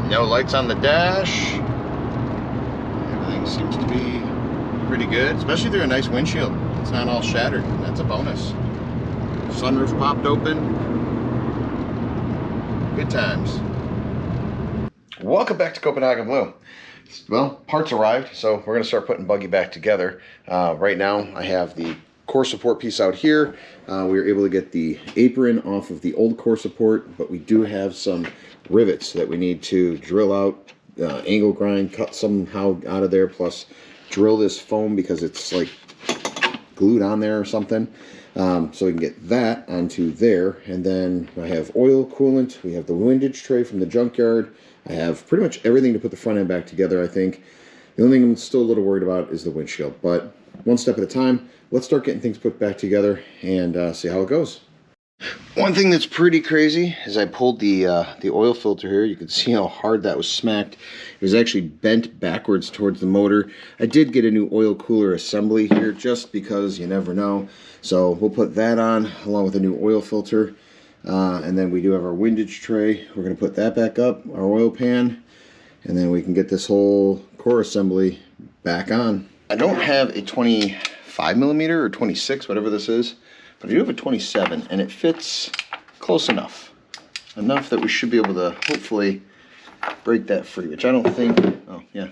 No lights on the dash. Everything seems to be pretty good, especially through a nice windshield. It's not all shattered. That's a bonus. Sunroof popped open. Good times. Welcome back to Copenhagen Blue. Well, parts arrived, so we're gonna start putting buggy back together. Right now, I have the core support piece out here. We were able to get the apron off of the old core support, but we do have some rivets that we need to drill out, angle grind, cut somehow out of there, plus drill this foam because it's like glued on there or something. So we can get that onto there. And then I have oil, coolant, we have the windage tray from the junkyard. I have pretty much everything to put the front end back together, I think. The only thing I'm still a little worried about is the windshield, but one step at a time. Let's start getting things put back together and see how it goes. One thing that's pretty crazy is I pulled the oil filter here. You can see how hard that was smacked. It was actually bent backwards towards the motor. I did get a new oil cooler assembly here just because you never know. So we'll put that on along with a new oil filter. And then we do have our windage tray. We're going to put that back up, our oil pan, and then we can get this whole core assembly back on. I don't have a 25mm or 26, whatever this is, but I do have a 27, and it fits close enough. Enough that we should be able to hopefully break that free, which I don't think, oh yeah,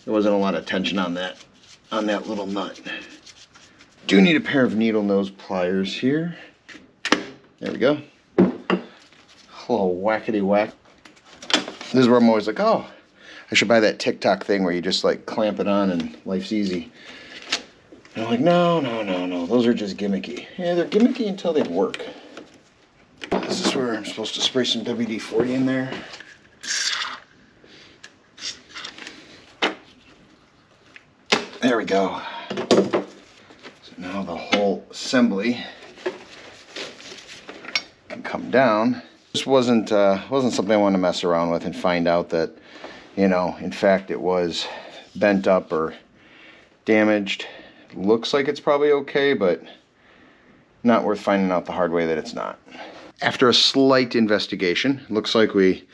there wasn't a lot of tension on that little nut. Do need a pair of needle nose pliers here. There we go. A little whackety whack. This is where I'm always like, oh, I should buy that TikTok thing where you just like clamp it on and life's easy. And I'm like, no, those are just gimmicky. Yeah, they're gimmicky until they work. This is where I'm supposed to spray some WD-40 in there. There we go. So now the whole assembly can come down. This wasn't something I wanted to mess around with and find out that, you know, in fact it was bent up or damaged. It looks like it's probably okay, but not worth finding out the hard way that it's not. After a slight investigation, it looks like we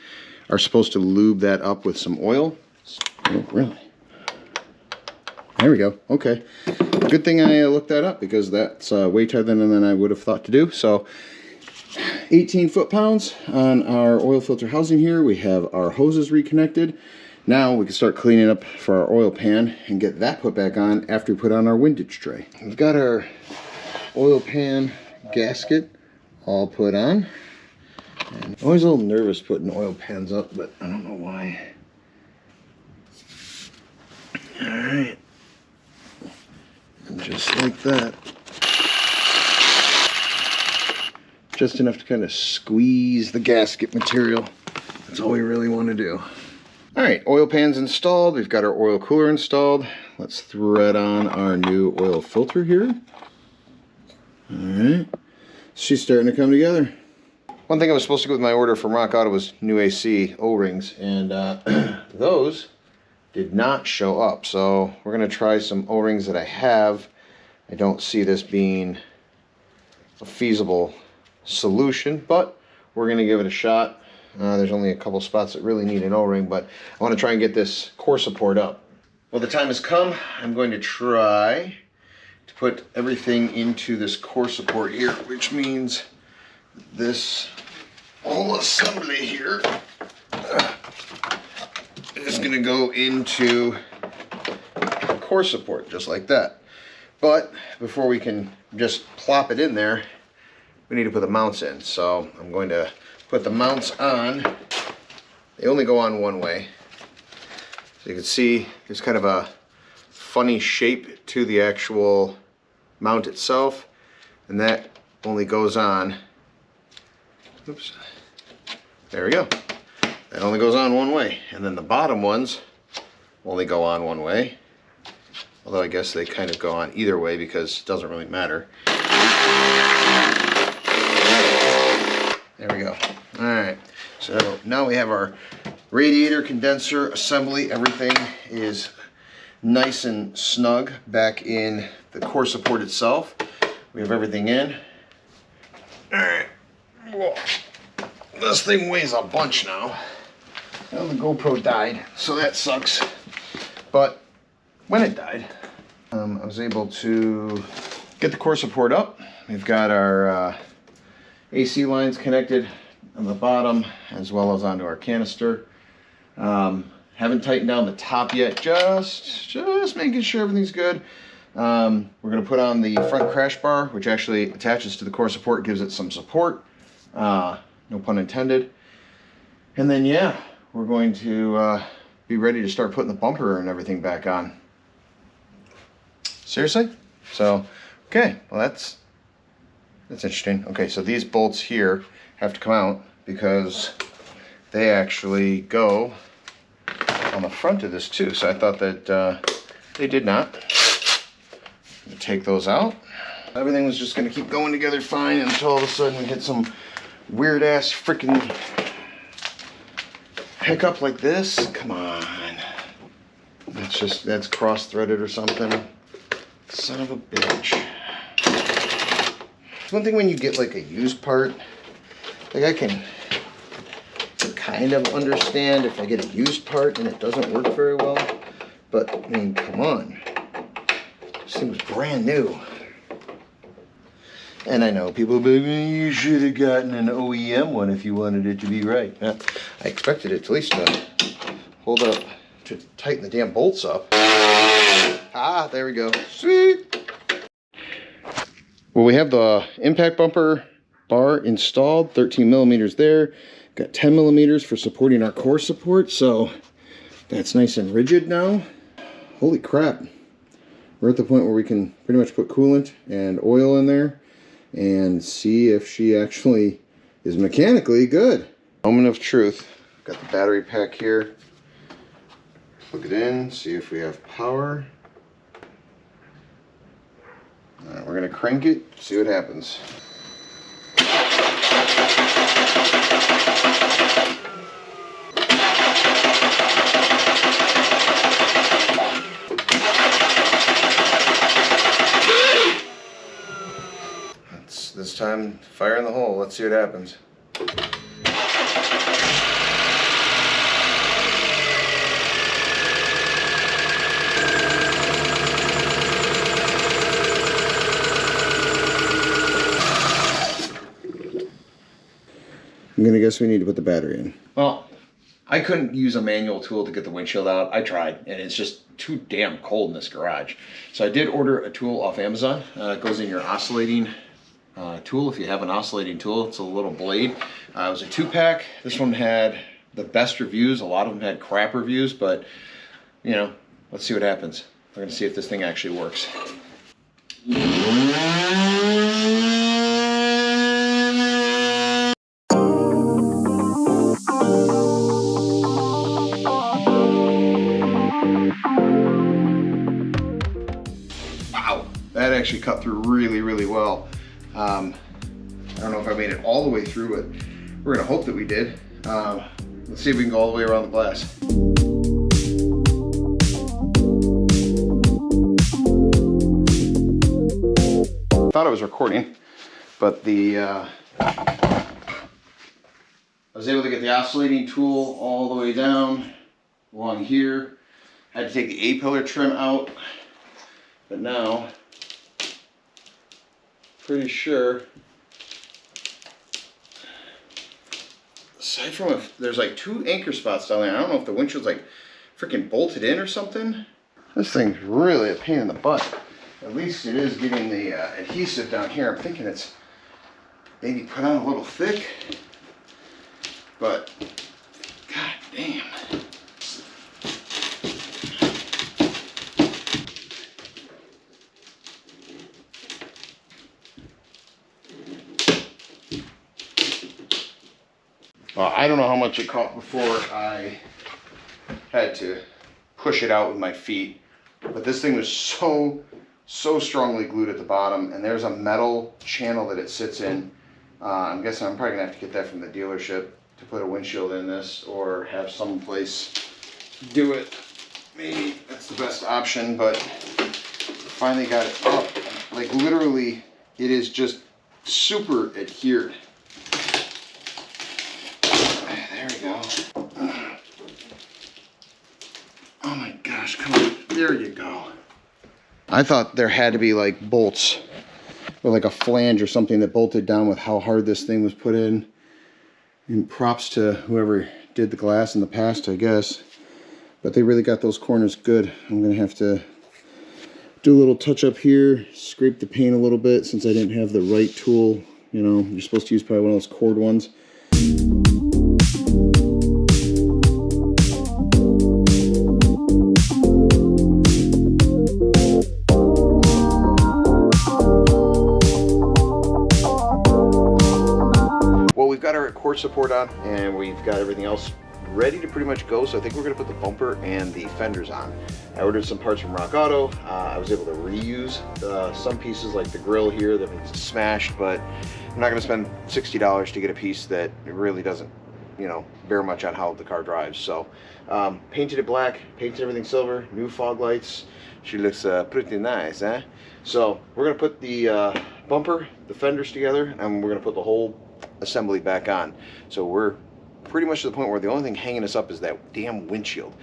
are supposed to lube that up with some oil. Oh, really? There we go. Okay. Good thing I looked that up because that's way tighter than I would have thought to do. So 18 foot-pounds on our oil filter housing here. We have our hoses reconnected. Now we can start cleaning up for our oil pan and get that put back on after we put on our windage tray. We've got our oil pan gasket all put on. And I'm always a little nervous putting oil pans up, but I don't know why. All right. And just like that. Just enough to kind of squeeze the gasket material. That's all we really want to do. All right, oil pan's installed. We've got our oil cooler installed. Let's thread on our new oil filter here. All right, she's starting to come together. One thing I was supposed to get with my order from Rock Auto was new AC O-rings, and those did not show up. So we're gonna try some O-rings that I have. I don't see this being a feasible solution, but we're gonna give it a shot. There's only a couple spots that really need an O-ring, but I want to try and get this core support up. Well, the time has come. I'm going to try to put everything into this core support here, which means this whole assembly here is going to go into core support just like that. But before we can just plop it in there, we need to put the mounts in. So I'm going to put the mounts on. They only go on one way. So you can see there's kind of a funny shape to the actual mount itself, and that only goes on, oops, there we go. That only goes on one way, and then the bottom ones only go on one way. Although I guess they kind of go on either way because it doesn't really matter. There we go. All right, so now we have our radiator condenser assembly. Everything is nice and snug back in the core support itself. We have everything in. All right. Whoa. This thing weighs a bunch now. Well, the GoPro died, so that sucks. But when it died, I was able to get the core support up. We've got our AC lines connected on the bottom as well as onto our canister. Haven't tightened down the top yet, just making sure everything's good. We're going to put on the front crash bar, which actually attaches to the core support, gives it some support, no pun intended. And then yeah, we're going to be ready to start putting the bumper and everything back on. Seriously? So, okay, well that's interesting. Okay, so these bolts here have to come out because they actually go on the front of this too. So I thought that they did not. I'm gonna take those out. Everything was just gonna keep going together fine until all of a sudden we hit some weird ass freaking hiccup like this. Come on. That's cross-threaded or something. Son of a bitch. It's one thing when you get like a used part, like I can kind of understand if I get a used part and it doesn't work very well, but I mean, come on. This thing was brand new. And I know people will be like, you should have gotten an OEM one if you wanted it to be right. I expected it to at least hold up, to tighten the damn bolts up. Ah, there we go. Sweet. Well, we have the impact bumper bar installed, 13 millimeters there. Got 10 millimeters for supporting our core support, so that's nice and rigid now. Holy crap. We're at the point where we can pretty much put coolant and oil in there and see if she actually is mechanically good. Moment of truth. Got the battery pack here. Plug it in, see if we have power. Alright, we're gonna crank it, see what happens. This time, fire in the hole. Let's see what happens. I'm gonna guess we need to put the battery in. Well, I couldn't use a manual tool to get the windshield out. I tried, and it's just too damn cold in this garage. So I did order a tool off Amazon. It goes in your oscillating tool. If you have an oscillating tool, it's a little blade. It was a 2-pack. This one had the best reviews. A lot of them had crap reviews, but you know, let's see what happens. We're gonna see if this thing actually works. Wow, that actually cut through really, really well. I don't know if I made it all the way through, but we're gonna hope that we did. Let's see if we can go all the way around the glass. Thought I was recording, but I was able to get the oscillating tool all the way down along here. I had to take the A-pillar trim out, but now pretty sure, aside from if there's like 2 anchor spots down there, I don't know if the windshield's like freaking bolted in or something. This thing's really a pain in the butt. At least it is getting the adhesive down here. I'm thinking it's maybe put on a little thick, but god damn. Well, I don't know how much it caught before I had to push it out with my feet, but this thing was so strongly glued at the bottom, and there's a metal channel that it sits in. I'm guessing I'm probably gonna have to get that from the dealership to put a windshield in this, or have some place do it. Maybe that's the best option, but finally got it up. Like literally, it is just super adhered. There we go. gosh, come on. There you go. I thought there had to be like bolts or like a flange or something that bolted down with how hard this thing was put in. And props to whoever did the glass in the past, I guess. But they really got those corners good. I'm gonna have to do a little touch up here, scrape the paint a little bit since I didn't have the right tool. You know, you're supposed to use probably one of those cord ones. Well, we've got our core support on and we've got everything else ready to pretty much go, so I think we're going to put the bumper and the fenders on. I ordered some parts from Rock Auto. I was able to reuse some pieces like the grill here that was smashed, but I'm not going to spend $60 to get a piece that really doesn't, you know, bear much on how the car drives. So painted it black, painted everything silver, new fog lights. She looks pretty nice, eh? So we're going to put the bumper, the fenders together, and we're going to put the whole assembly back on. So we're pretty much to the point where the only thing hanging us up is that damn windshield.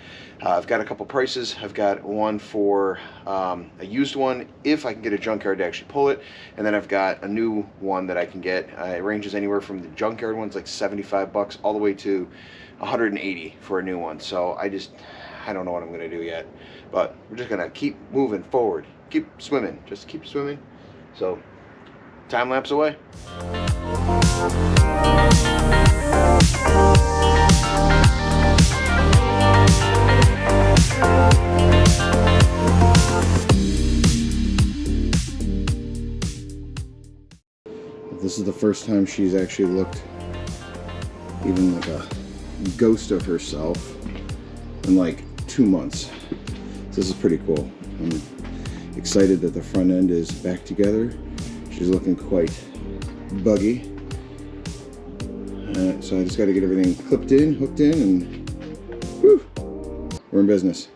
I've got a couple prices. I've got one for a used one if I can get a junkyard to actually pull it, and then I've got a new one that I can get. It ranges anywhere from the junkyard ones like 75 bucks all the way to 180 for a new one. So I don't know what I'm gonna do yet, but we're just gonna keep moving forward, keep swimming, just keep swimming. So time lapse away. This is the first time she's actually looked even like a ghost of herself in like 2 months. So this is pretty cool. I'm excited that the front end is back together. She's looking quite buggy. So I just got to get everything clipped in, hooked in, and whew, we're in business.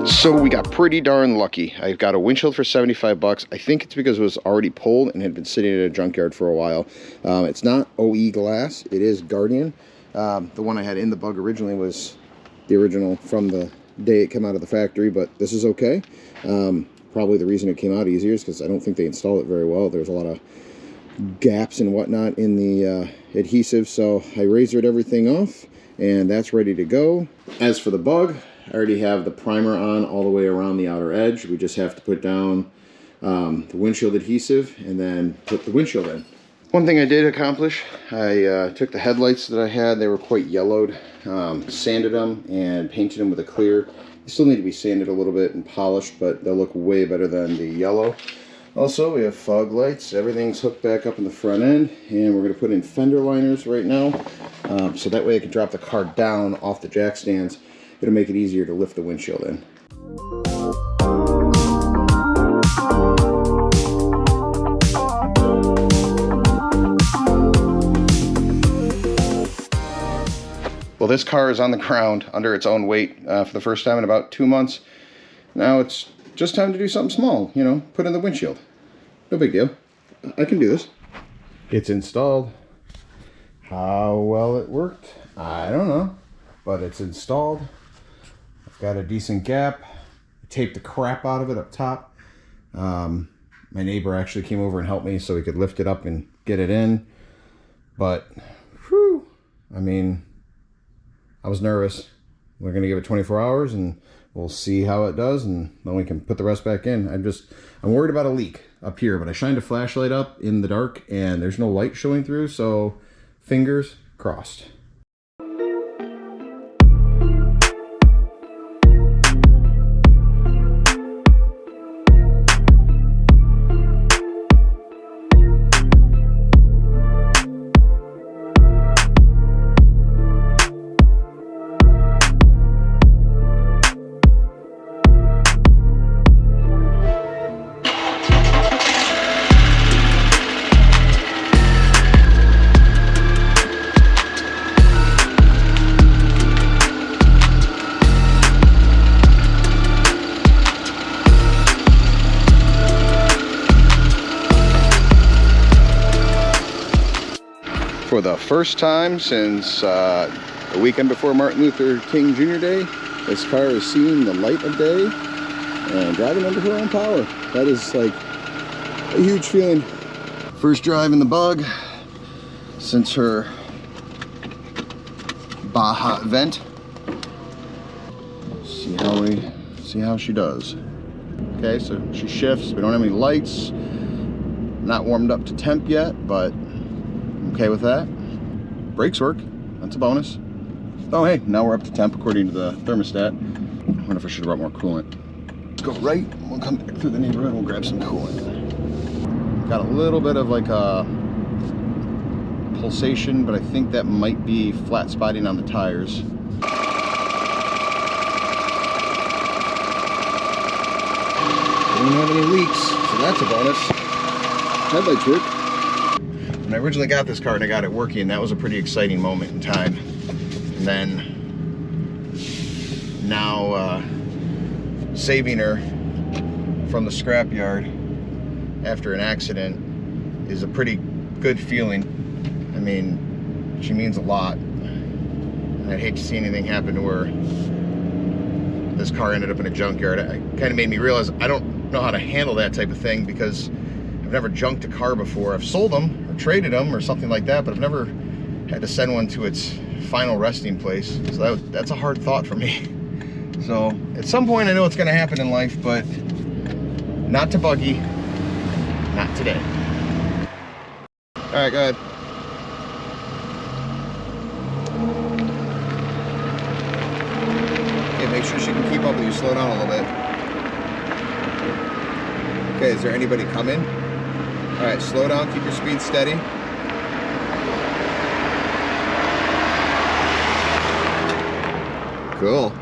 So we got pretty darn lucky. I got a windshield for 75 bucks. I think it's because it was already pulled and had been sitting at a junkyard for a while. It's not OE glass, it is Guardian. The one I had in the bug originally was the original from the day it came out of the factory, but this is okay. Probably the reason it came out easier is because I don't think they installed it very well. There's a lot of gaps and whatnot in the adhesive, so I razored everything off and that's ready to go. As for the bug, I already have the primer on all the way around the outer edge. We just have to put down the windshield adhesive and then put the windshield in. One thing I did accomplish, I took the headlights that I had, they were quite yellowed, sanded them and painted them with a clear. They still need to be sanded a little bit and polished, but they'll look way better than the yellow. Also, we have fog lights. Everything's hooked back up in the front end, and we're going to put in fender liners right now, so that way I can drop the car down off the jack stands. It'll make it easier to lift the windshield in. Well, this car is on the ground under its own weight for the first time in about 2 months. Now it's just time to do something small, you know, put in the windshield. No big deal. I can do this. It's installed. How well it worked, I don't know, but it's installed. I've got a decent gap. I taped the crap out of it up top. My neighbor actually came over and helped me so we could lift it up and get it in. But, whew, I mean, I was nervous. We're gonna give it 24 hours and we'll see how it does, and then we can put the rest back in. I'm worried about a leak up here, but I shined a flashlight up in the dark and there's no light showing through, so fingers crossed. For the first time since the weekend before Martin Luther King Jr. Day, this car is seeing the light of day and driving under her own power. That is like a huge feeling. First drive in the Bug since her Baja event. See how she does. Okay, so she shifts. We don't have any lights. Not warmed up to temp yet, but I'm okay with that. Brakes work. That's a bonus. Oh hey, now we're up to temp according to the thermostat. I wonder if I should have brought more coolant. Let's go right. We'll come back through the neighborhood and we'll grab some coolant. Got a little bit of like a pulsation, but I think that might be flat spotting on the tires. Don't have any leaks, so that's a bonus. Headlights work. When I originally got this car and I got it working, that was a pretty exciting moment in time. And then now saving her from the scrapyard after an accident is a pretty good feeling. I mean, she means a lot. And I'd hate to see anything happen to her. This car ended up in a junkyard. It kind of made me realize I don't know how to handle that type of thing because I've never junked a car before. I've sold them or traded them or something like that, but I've never had to send one to its final resting place. So that's a hard thought for me. So at some point I know it's going to happen in life, but not to Buggy, not today. All right, go ahead. Okay, make sure she can keep up with you. Slow down a little bit. Okay, is there anybody coming? All right, slow down, keep your speed steady. Cool.